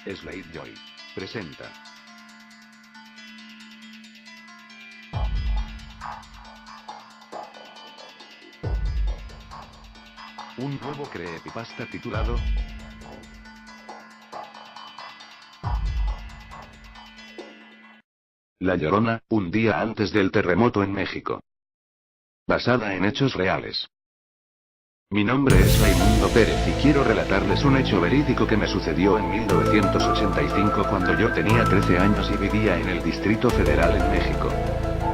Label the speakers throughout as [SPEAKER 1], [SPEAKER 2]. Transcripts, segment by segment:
[SPEAKER 1] Slade Joy presenta. Un nuevo creepypasta titulado La Llorona, un día antes del terremoto en México. Basada en hechos reales. Mi nombre es Raimundo Pérez y quiero relatarles un hecho verídico que me sucedió en 1985 cuando yo tenía 13 años y vivía en el Distrito Federal en México.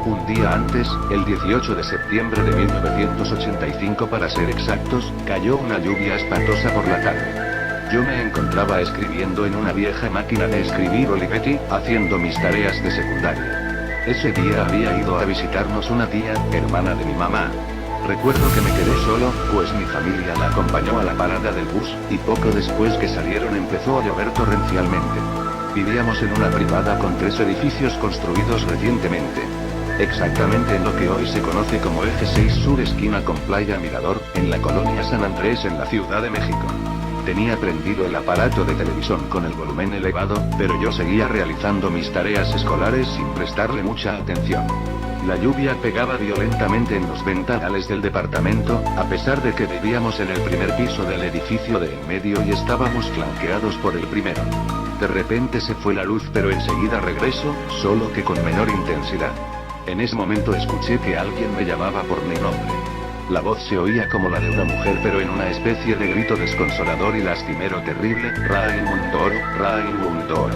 [SPEAKER 1] Un día antes, el 18 de septiembre de 1985 para ser exactos, cayó una lluvia espantosa por la tarde. Yo me encontraba escribiendo en una vieja máquina de escribir Olivetti, haciendo mis tareas de secundaria. Ese día había ido a visitarnos una tía, hermana de mi mamá. Recuerdo que me quedé solo, pues mi familia la acompañó a la parada del bus, y poco después que salieron empezó a llover torrencialmente. Vivíamos en una privada con 3 edificios construidos recientemente. Exactamente en lo que hoy se conoce como Eje 6 Sur esquina con Playa Mirador, en la colonia San Andrés en la Ciudad de México. Tenía prendido el aparato de televisión con el volumen elevado, pero yo seguía realizando mis tareas escolares sin prestarle mucha atención. La lluvia pegaba violentamente en los ventanales del departamento, a pesar de que vivíamos en el primer piso del edificio de en medio y estábamos flanqueados por el primero. De repente se fue la luz, pero enseguida regresó, solo que con menor intensidad. En ese momento escuché que alguien me llamaba por mi nombre. La voz se oía como la de una mujer, pero en una especie de grito desconsolador y lastimero terrible: Raimundo, Raimundo.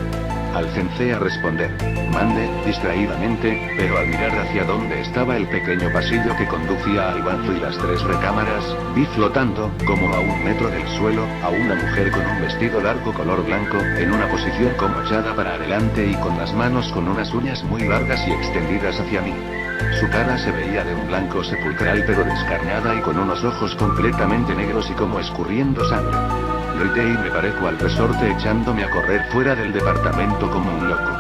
[SPEAKER 1] Alcancé a responder, mande, distraídamente, pero al mirar hacia donde estaba el pequeño pasillo que conducía al baño y las 3 recámaras, vi flotando, como a 1 metro del suelo, a una mujer con un vestido largo color blanco, en una posición como echada para adelante y con las manos con unas uñas muy largas y extendidas hacia mí. Su cara se veía de un blanco sepulcral pero descarnada y con unos ojos completamente negros y como escurriendo sangre. Grité y me paré cual resorte echándome a correr fuera del departamento como un loco.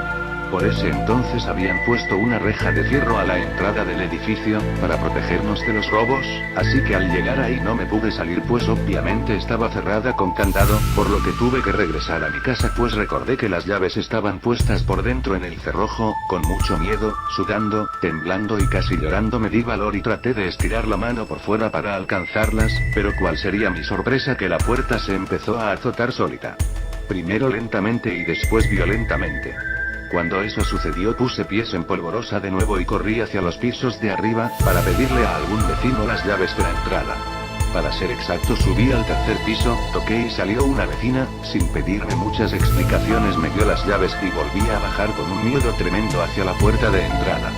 [SPEAKER 1] Por ese entonces habían puesto una reja de fierro a la entrada del edificio, para protegernos de los robos, así que al llegar ahí no me pude salir pues obviamente estaba cerrada con candado, por lo que tuve que regresar a mi casa pues recordé que las llaves estaban puestas por dentro en el cerrojo. Con mucho miedo, sudando, temblando y casi llorando me di valor y traté de estirar la mano por fuera para alcanzarlas, pero cuál sería mi sorpresa que la puerta se empezó a azotar solita. Primero lentamente y después violentamente. Cuando eso sucedió puse pies en polvorosa de nuevo y corrí hacia los pisos de arriba, para pedirle a algún vecino las llaves de la entrada. Para ser exacto subí al 3er piso, toqué y salió una vecina, sin pedirme muchas explicaciones me dio las llaves y volví a bajar con un miedo tremendo hacia la puerta de entrada.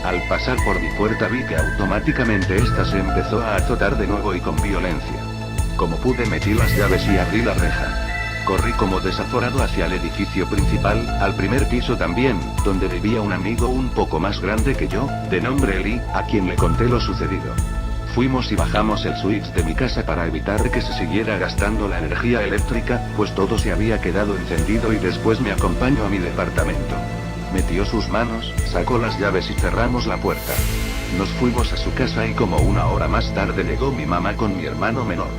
[SPEAKER 1] Al pasar por mi puerta vi que automáticamente esta se empezó a azotar de nuevo y con violencia. Como pude metí las llaves y abrí la reja. Corrí como desaforado hacia el edificio principal, al primer piso también, donde vivía un amigo un poco más grande que yo, de nombre Eli, a quien le conté lo sucedido. Fuimos y bajamos el switch de mi casa para evitar que se siguiera gastando la energía eléctrica, pues todo se había quedado encendido y después me acompañó a mi departamento. Metió sus manos, sacó las llaves y cerramos la puerta. Nos fuimos a su casa y como 1 hora más tarde llegó mi mamá con mi hermano menor.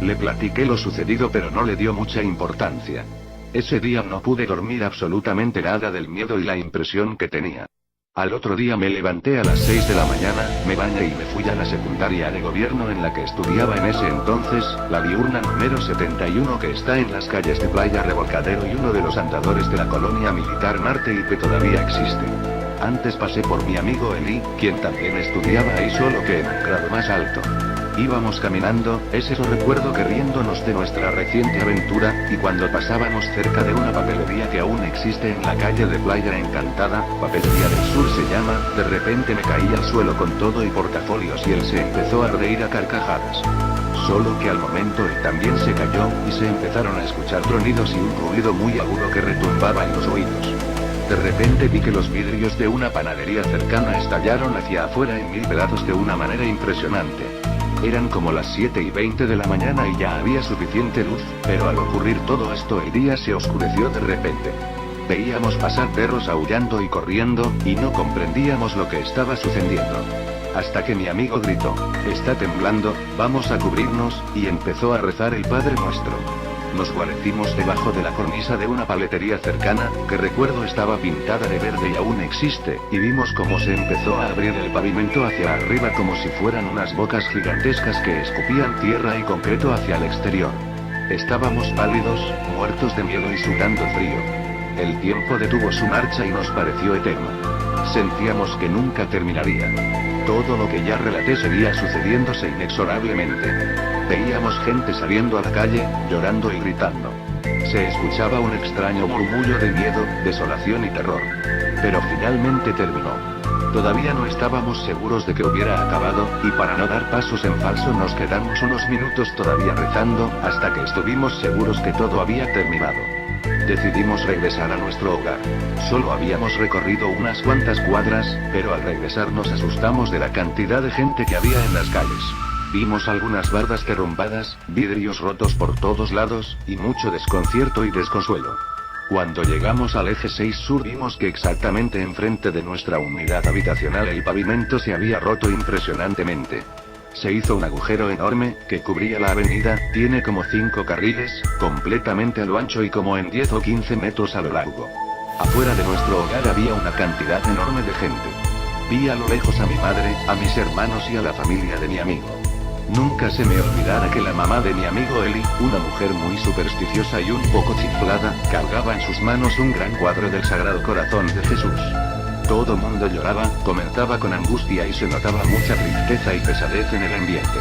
[SPEAKER 1] Le platiqué lo sucedido pero no le dio mucha importancia. Ese día no pude dormir absolutamente nada del miedo y la impresión que tenía. Al otro día me levanté a las 6 de la mañana, me bañé y me fui a la secundaria de gobierno en la que estudiaba en ese entonces, la diurna número 71 que está en las calles de Playa Revolcadero y uno de los andadores de la colonia militar Marte y que todavía existe. Antes pasé por mi amigo Eli, quien también estudiaba ahí solo que en un grado más alto. Íbamos caminando, eso recuerdo que riéndonos de nuestra reciente aventura, y cuando pasábamos cerca de una papelería que aún existe en la calle de Playa Encantada, Papelería del Sur se llama, de repente me caí al suelo con todo y portafolios y él se empezó a reír a carcajadas. Solo que al momento él también se cayó, y se empezaron a escuchar tronidos y un ruido muy agudo que retumbaba en los oídos. De repente vi que los vidrios de una panadería cercana estallaron hacia afuera en 1000 pedazos de una manera impresionante. Eran como las 7:20 de la mañana y ya había suficiente luz, pero al ocurrir todo esto el día se oscureció de repente. Veíamos pasar perros aullando y corriendo, y no comprendíamos lo que estaba sucediendo. Hasta que mi amigo gritó: «Está temblando, vamos a cubrirnos», y empezó a rezar el Padre Nuestro. Nos guarecimos debajo de la cornisa de una paletería cercana, que recuerdo estaba pintada de verde y aún existe, y vimos cómo se empezó a abrir el pavimento hacia arriba como si fueran unas bocas gigantescas que escupían tierra y concreto hacia el exterior. Estábamos pálidos, muertos de miedo y sudando frío. El tiempo detuvo su marcha y nos pareció eterno. Sentíamos que nunca terminaría. Todo lo que ya relaté seguía sucediéndose inexorablemente. Veíamos gente saliendo a la calle, llorando y gritando. Se escuchaba un extraño murmullo de miedo, desolación y terror. Pero finalmente terminó. Todavía no estábamos seguros de que hubiera acabado, y para no dar pasos en falso nos quedamos unos minutos todavía rezando, hasta que estuvimos seguros que todo había terminado. Decidimos regresar a nuestro hogar. Solo habíamos recorrido unas cuantas cuadras, pero al regresar nos asustamos de la cantidad de gente que había en las calles. Vimos algunas bardas derrumbadas, vidrios rotos por todos lados, y mucho desconcierto y desconsuelo. Cuando llegamos al eje 6 sur vimos que exactamente enfrente de nuestra unidad habitacional el pavimento se había roto impresionantemente. Se hizo un agujero enorme, que cubría la avenida, tiene como 5 carriles, completamente a lo ancho y como en 10 o 15 metros a lo largo. Afuera de nuestro hogar había una cantidad enorme de gente. Vi a lo lejos a mi madre, a mis hermanos y a la familia de mi amigo. Nunca se me olvidará que la mamá de mi amigo Eli, una mujer muy supersticiosa y un poco chiflada, cargaba en sus manos un gran cuadro del Sagrado Corazón de Jesús. Todo mundo lloraba, comentaba con angustia y se notaba mucha tristeza y pesadez en el ambiente.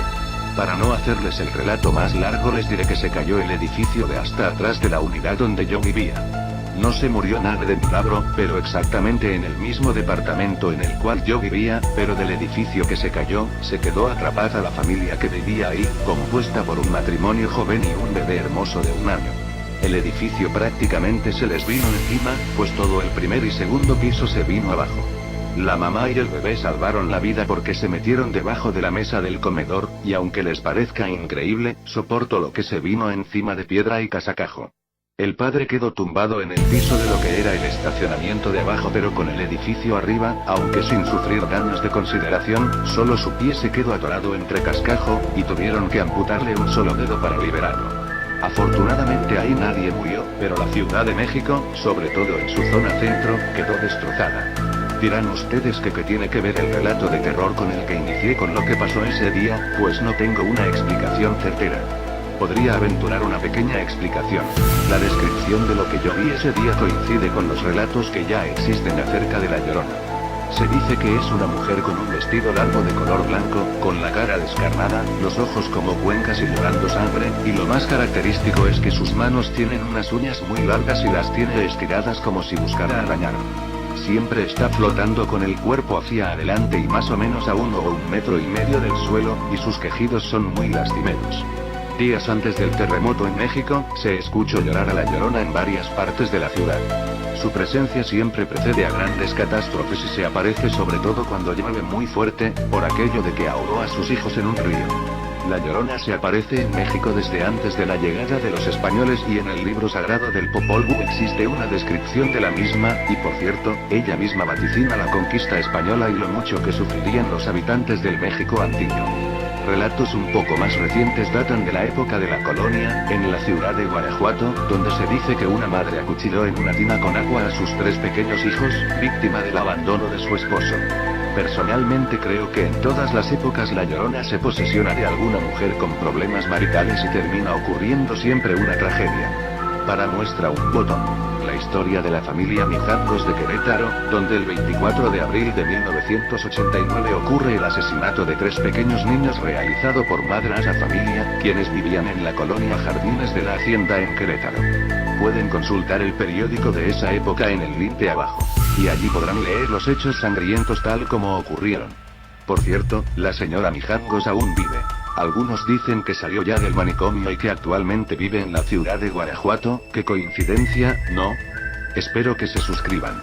[SPEAKER 1] Para no hacerles el relato más largo les diré que se cayó el edificio de hasta atrás de la unidad donde yo vivía. No se murió nadie de milagro, pero exactamente en el mismo departamento en el cual yo vivía, pero del edificio que se cayó, se quedó atrapada la familia que vivía ahí, compuesta por un matrimonio joven y un bebé hermoso de 1 año. El edificio prácticamente se les vino encima, pues todo el primer y segundo piso se vino abajo. La mamá y el bebé salvaron la vida porque se metieron debajo de la mesa del comedor, y aunque les parezca increíble, soporto lo que se vino encima de piedra y casacajo. El padre quedó tumbado en el piso de lo que era el estacionamiento de abajo pero con el edificio arriba, aunque sin sufrir daños de consideración, solo su pie se quedó atorado entre cascajo, y tuvieron que amputarle un solo dedo para liberarlo. Afortunadamente ahí nadie murió, pero la Ciudad de México, sobre todo en su zona centro, quedó destrozada. Dirán ustedes que qué tiene que ver el relato de terror con el que inicié con lo que pasó ese día, pues no tengo una explicación certera. Podría aventurar una pequeña explicación. La descripción de lo que yo vi ese día coincide con los relatos que ya existen acerca de La Llorona. Se dice que es una mujer con un vestido largo de color blanco, con la cara descarnada, los ojos como cuencas y llorando sangre, y lo más característico es que sus manos tienen unas uñas muy largas y las tiene estiradas como si buscara arañar. Siempre está flotando con el cuerpo hacia adelante y más o menos a 1 o 1,5 metros del suelo, y sus quejidos son muy lastimeros. Días antes del terremoto en México, se escuchó llorar a La Llorona en varias partes de la ciudad. Su presencia siempre precede a grandes catástrofes y se aparece sobre todo cuando llueve muy fuerte, por aquello de que ahogó a sus hijos en un río. La Llorona se aparece en México desde antes de la llegada de los españoles y en el libro sagrado del Popol Vuh existe una descripción de la misma, y por cierto, ella misma vaticina la conquista española y lo mucho que sufrirían los habitantes del México antiguo. Relatos un poco más recientes datan de la época de la colonia, en la ciudad de Guanajuato, donde se dice que una madre acuchilló en una tina con agua a sus 3 pequeños hijos, víctima del abandono de su esposo. Personalmente creo que en todas las épocas La Llorona se posesiona de alguna mujer con problemas maritales y termina ocurriendo siempre una tragedia. Para muestra un botón. La historia de la familia Mijangos de Querétaro, donde el 24 de abril de 1989 ocurre el asesinato de 3 pequeños niños realizado por Madrasa Familia, quienes vivían en la colonia Jardines de la Hacienda en Querétaro. Pueden consultar el periódico de esa época en el link de abajo. Y allí podrán leer los hechos sangrientos tal como ocurrieron. Por cierto, la señora Mijangos aún vive. Algunos dicen que salió ya del manicomio y que actualmente vive en la ciudad de Guanajuato. ¿Qué coincidencia, no? Espero que se suscriban.